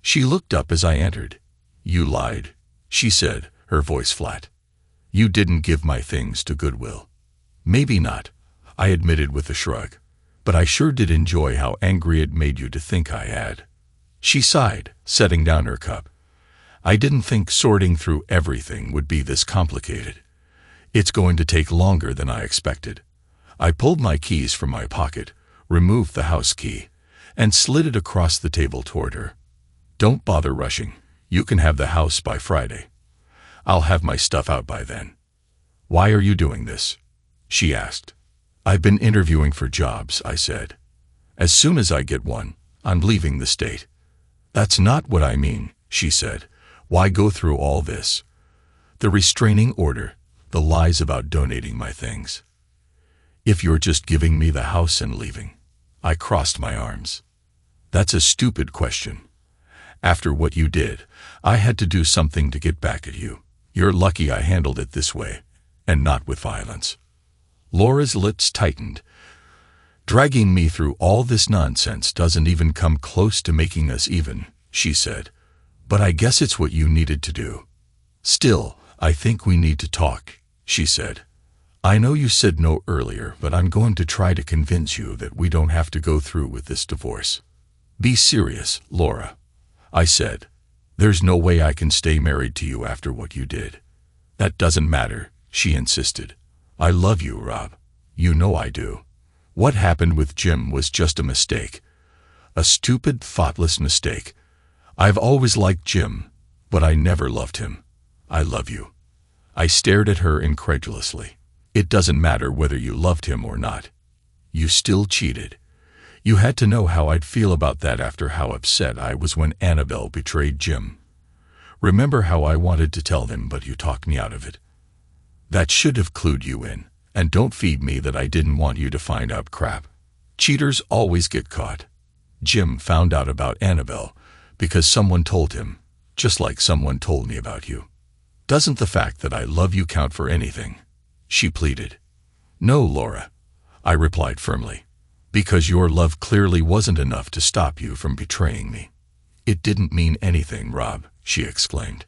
She looked up as I entered. "You lied," she said, her voice flat. "You didn't give my things to Goodwill." "Maybe not," I admitted with a shrug. "But I sure did enjoy how angry it made you to think I had." She sighed, setting down her cup. "I didn't think sorting through everything would be this complicated. It's going to take longer than I expected." I pulled my keys from my pocket, removed the house key, and slid it across the table toward her. "Don't bother rushing. You can have the house by Friday. I'll have my stuff out by then." "Why are you doing this?" she asked. "I've been interviewing for jobs," I said. "As soon as I get one, I'm leaving the state." "That's not what I mean," she said. "Why go through all this? The restraining order, the lies about donating my things. If you're just giving me the house and leaving." I crossed my arms. "That's a stupid question. After what you did, I had to do something to get back at you. You're lucky I handled it this way, and not with violence." Laura's lips tightened. "Dragging me through all this nonsense doesn't even come close to making us even," she said. "But I guess it's what you needed to do." "Still, I think we need to talk," she said. "I know you said no earlier, but I'm going to try to convince you that we don't have to go through with this divorce." "Be serious, Laura," I said. "There's no way I can stay married to you after what you did." "That doesn't matter," she insisted. "I love you, Rob. You know I do. What happened with Jim was just a mistake. A stupid, thoughtless mistake. I've always liked Jim, but I never loved him. I love you." I stared at her incredulously. "It doesn't matter whether you loved him or not. You still cheated. You had to know how I'd feel about that after how upset I was when Annabelle betrayed Jim. Remember how I wanted to tell them, but you talked me out of it. That should have clued you in. And don't feed me that I didn't want you to find out crap. Cheaters always get caught. Jim found out about Annabelle because someone told him, just like someone told me about you. Doesn't the fact that I love you count for anything?" she pleaded. "No, Laura," I replied firmly, "because your love clearly wasn't enough to stop you from betraying me." "It didn't mean anything, Rob," she exclaimed.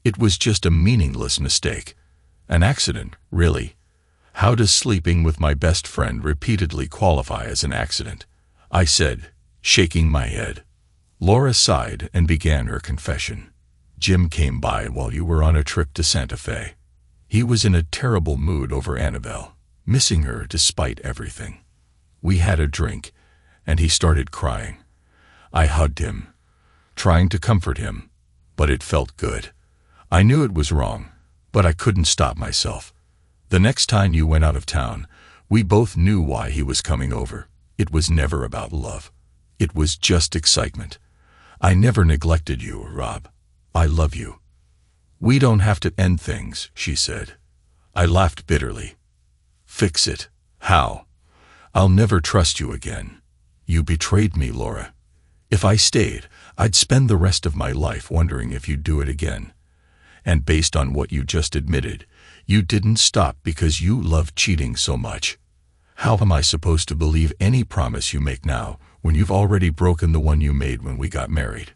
"It was just a meaningless mistake. An accident, really. How does sleeping with my best friend repeatedly qualify as an accident?" I said, shaking my head. Laura sighed and began her confession. "Jim came by while you were on a trip to Santa Fe. He was in a terrible mood over Annabelle, missing her despite everything. We had a drink, and he started crying. I hugged him, trying to comfort him, but it felt good. I knew it was wrong, but I couldn't stop myself. The next time you went out of town, we both knew why he was coming over. It was never about love. It was just excitement. I never neglected you, Rob. I love you." "We don't have to end things," she said. I laughed bitterly. "Fix it? How? I'll never trust you again. You betrayed me, Laura. If I stayed, I'd spend the rest of my life wondering if you'd do it again. And based on what you just admitted, you didn't stop because you loved cheating so much. How am I supposed to believe any promise you make now when you've already broken the one you made when we got married?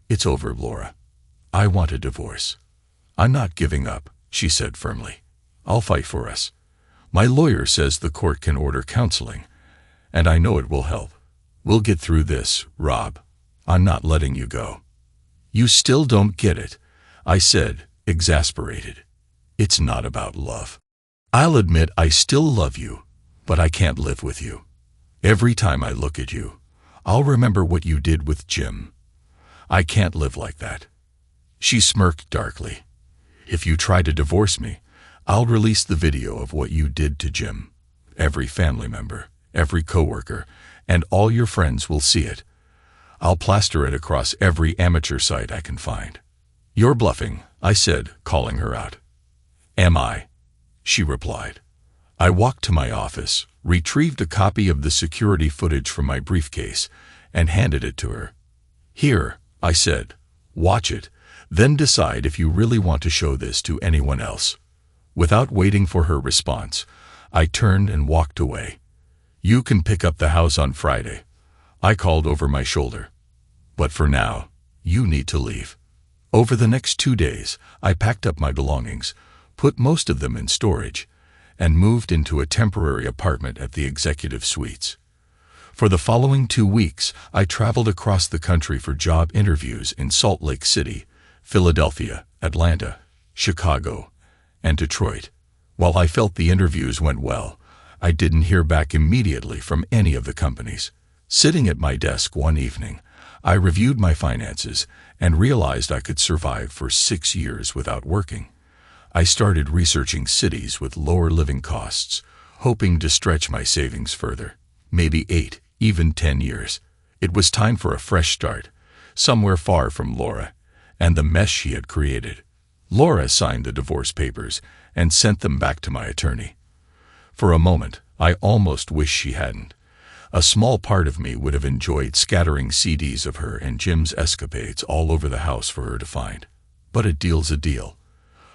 It's over, Laura. I want a divorce." "I'm not giving up," she said firmly. "I'll fight for us. My lawyer says the court can order counseling, and I know it will help. We'll get through this, Rob. I'm not letting you go." "You still don't get it," I said, exasperated. "It's not about love. I'll admit I still love you, but I can't live with you. Every time I look at you, I'll remember what you did with Jim. I can't live like that." She smirked darkly. "If you try to divorce me, I'll release the video of what you did to Jim. Every family member, every coworker, and all your friends will see it. I'll plaster it across every amateur site I can find." "You're bluffing," I said, calling her out. "Am I?" she replied. I walked to my office, retrieved a copy of the security footage from my briefcase, and handed it to her. "Here," I said, "watch it, then decide if you really want to show this to anyone else." Without waiting for her response, I turned and walked away. "You can pick up the house on Friday," I called over my shoulder. "But for now, you need to leave." Over the next 2 days, I packed up my belongings, put most of them in storage, and moved into a temporary apartment at the executive suites. For the following 2 weeks, I traveled across the country for job interviews in Salt Lake City, Philadelphia, Atlanta, Chicago, and Detroit. While I felt the interviews went well, I didn't hear back immediately from any of the companies. Sitting at my desk one evening, I reviewed my finances and realized I could survive for 6 years without working. I started researching cities with lower living costs, hoping to stretch my savings further, maybe 8, even 10 years. It was time for a fresh start, somewhere far from Laura and the mess she had created. Laura signed the divorce papers and sent them back to my attorney. For a moment, I almost wished she hadn't. A small part of me would have enjoyed scattering CDs of her and Jim's escapades all over the house for her to find. But a deal's a deal.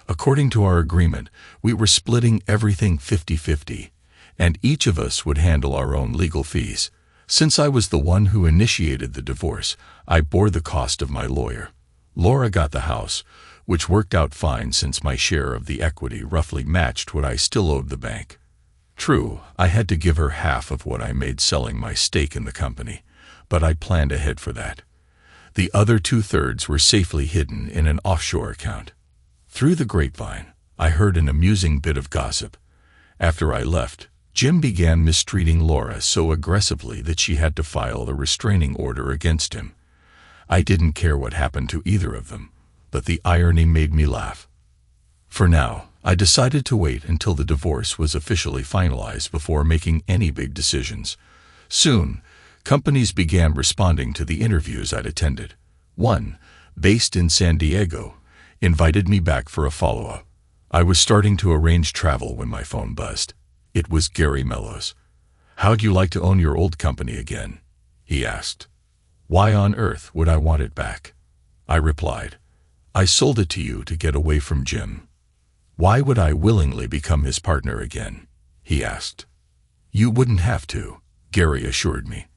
According to our agreement, we were splitting everything 50-50, and each of us would handle our own legal fees. Since I was the one who initiated the divorce, I bore the cost of my lawyer. Laura got the house, which worked out fine since my share of the equity roughly matched what I still owed the bank. True, I had to give her half of what I made selling my stake in the company, but I planned ahead for that. The other 2/3 were safely hidden in an offshore account. Through the grapevine, I heard an amusing bit of gossip. After I left, Jim began mistreating Laura so aggressively that she had to file a restraining order against him. I didn't care what happened to either of them, but the irony made me laugh. For now, I decided to wait until the divorce was officially finalized before making any big decisions. Soon, companies began responding to the interviews I'd attended. One, based in San Diego, invited me back for a follow-up. I was starting to arrange travel when my phone buzzed. It was Gary Mellows. "How'd you like to own your old company again?" he asked. "Why on earth would I want it back?" I replied. "I sold it to you to get away from Jim." "Why would I willingly become his partner again?" he asked. "You wouldn't have to," Gary assured me.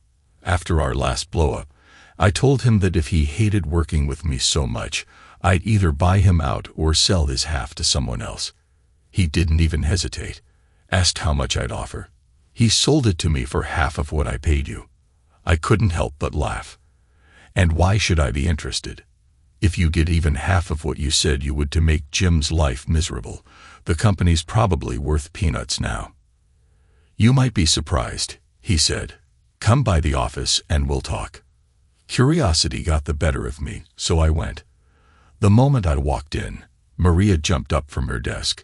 After our last blow-up, I told him that if he hated working with me so much, I'd either buy him out or sell his half to someone else. He didn't even hesitate, asked how much I'd offer. He sold it to me for half of what I paid you. I couldn't help but laugh. And why should I be interested? If you get even half of what you said you would to make Jim's life miserable, the company's probably worth peanuts now. "You might be surprised," he said. "Come by the office and we'll talk." Curiosity got the better of me, so I went. The moment I walked in, Maria jumped up from her desk,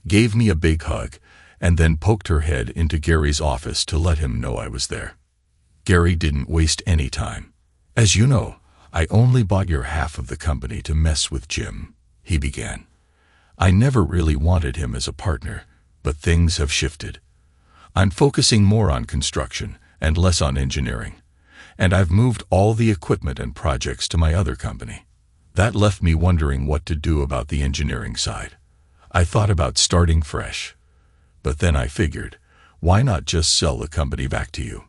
gave me a big hug, and then poked her head into Gary's office to let him know I was there. Gary didn't waste any time. "As you know, I only bought your half of the company to mess with Jim," he began. "I never really wanted him as a partner, but things have shifted. I'm focusing more on construction and less on engineering, and I've moved all the equipment and projects to my other company. That left me wondering what to do about the engineering side. I thought about starting fresh, but then I figured, why not just sell the company back to you?"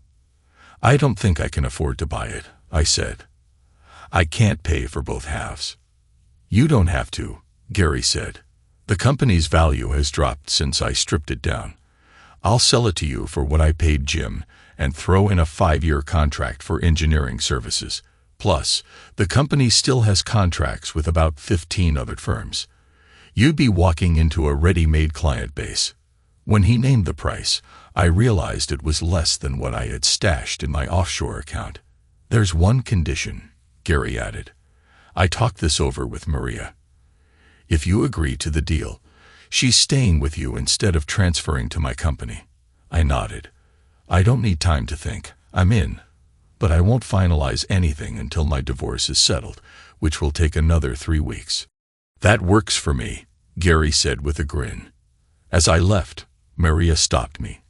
"I don't think I can afford to buy it," I said. "I can't pay for both halves." "You don't have to," Gary said. "The company's value has dropped since I stripped it down. I'll sell it to you for what I paid Jim and throw in a 5-year contract for engineering services. Plus, the company still has contracts with about 15 other firms. You'd be walking into a ready-made client base." When he named the price, I realized it was less than what I had stashed in my offshore account. "There's one condition," Gary added. "I talked this over with Maria. If you agree to the deal, she's staying with you instead of transferring to my company." I nodded. "I don't need time to think. I'm in. But I won't finalize anything until my divorce is settled, which will take another 3 weeks." "That works for me," Gary said with a grin. As I left, Maria stopped me.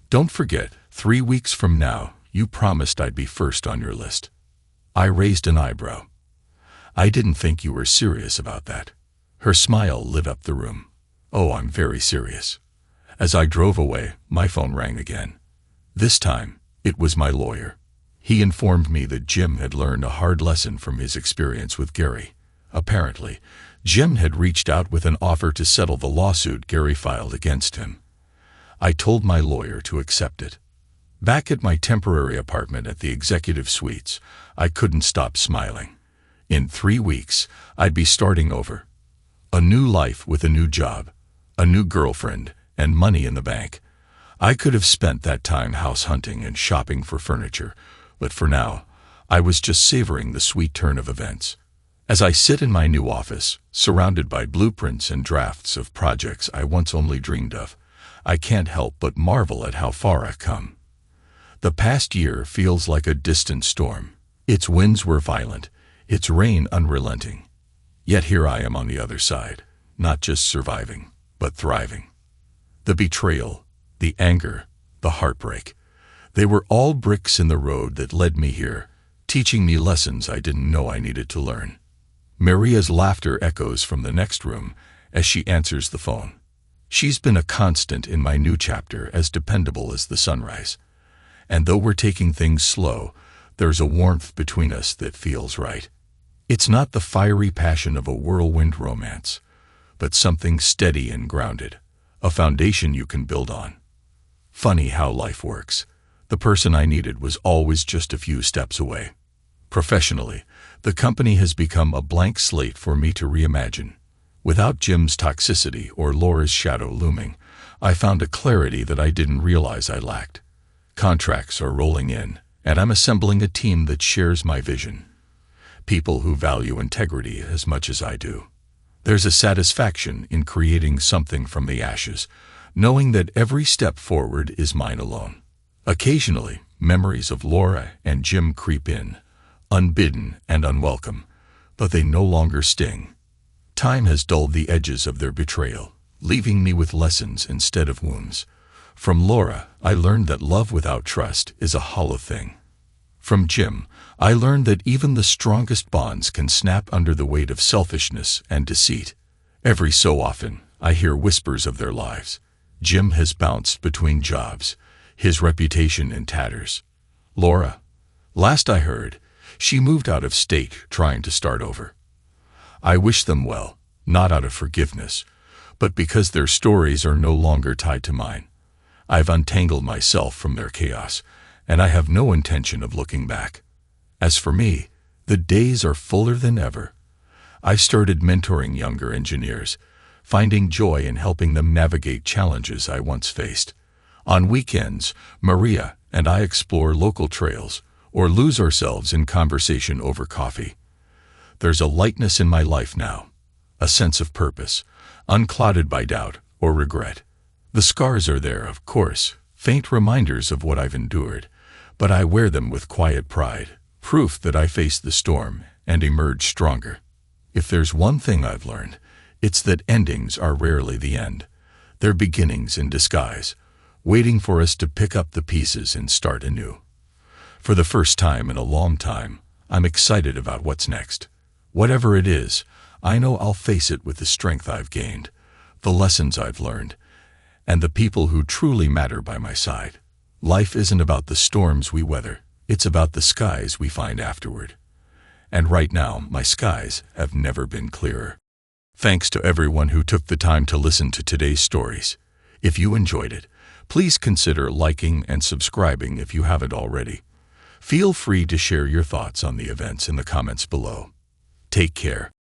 "Don't forget, 3 weeks from now, you promised I'd be first on your list." I raised an eyebrow. "I didn't think you were serious about that." Her smile lit up the room. "Oh, I'm very serious." As I drove away, my phone rang again. This time, it was my lawyer. He informed me that Jim had learned a hard lesson from his experience with Gary. Apparently, Jim had reached out with an offer to settle the lawsuit Gary filed against him. I told my lawyer to accept it. Back at my temporary apartment at the Executive Suites, I couldn't stop smiling. In 3 weeks, I'd be starting over. A new life with a new job, a new girlfriend, and money in the bank. I could have spent that time house hunting and shopping for furniture, but for now, I was just savoring the sweet turn of events. As I sit in my new office, surrounded by blueprints and drafts of projects I once only dreamed of, I can't help but marvel at how far I've come. The past year feels like a distant storm. Its winds were violent, its rain unrelenting. Yet here I am on the other side, not just surviving, but thriving. The betrayal, the anger, the heartbreak. They were all bricks in the road that led me here, teaching me lessons I didn't know I needed to learn. Maria's laughter echoes from the next room as she answers the phone. She's been a constant in my new chapter, as dependable as the sunrise. And though we're taking things slow, there's a warmth between us that feels right. It's not the fiery passion of a whirlwind romance, but something steady and grounded, a foundation you can build on. Funny how life works. The person I needed was always just a few steps away. Professionally, the company has become a blank slate for me to reimagine. Without Jim's toxicity or Laura's shadow looming, I found a clarity that I didn't realize I lacked. Contracts are rolling in, and I'm assembling a team that shares my vision. People who value integrity as much as I do. There's a satisfaction in creating something from the ashes, knowing that every step forward is mine alone. Occasionally, memories of Laura and Jim creep in, unbidden and unwelcome, but they no longer sting. Time has dulled the edges of their betrayal, leaving me with lessons instead of wounds. From Laura, I learned that love without trust is a hollow thing. From Jim, I learned that even the strongest bonds can snap under the weight of selfishness and deceit. Every so often, I hear whispers of their lives. Jim has bounced between jobs, his reputation in tatters. Laura, last I heard, she moved out of state trying to start over. I wish them well, not out of forgiveness, but because their stories are no longer tied to mine. I've untangled myself from their chaos, and I have no intention of looking back. As for me, the days are fuller than ever. I've started mentoring younger engineers, finding joy in helping them navigate challenges I once faced. On weekends, Maria and I explore local trails or lose ourselves in conversation over coffee. There's a lightness in my life now, a sense of purpose, unclouded by doubt or regret. The scars are there, of course, faint reminders of what I've endured, but I wear them with quiet pride, proof that I faced the storm and emerged stronger. If there's one thing I've learned, it's that endings are rarely the end. They're beginnings in disguise, waiting for us to pick up the pieces and start anew. For the first time in a long time, I'm excited about what's next. Whatever it is, I know I'll face it with the strength I've gained, the lessons I've learned, and the people who truly matter by my side. Life isn't about the storms we weather, it's about the skies we find afterward. And right now, my skies have never been clearer. Thanks to everyone who took the time to listen to today's stories. If you enjoyed it, please consider liking and subscribing if you haven't already. Feel free to share your thoughts on the events in the comments below. Take care.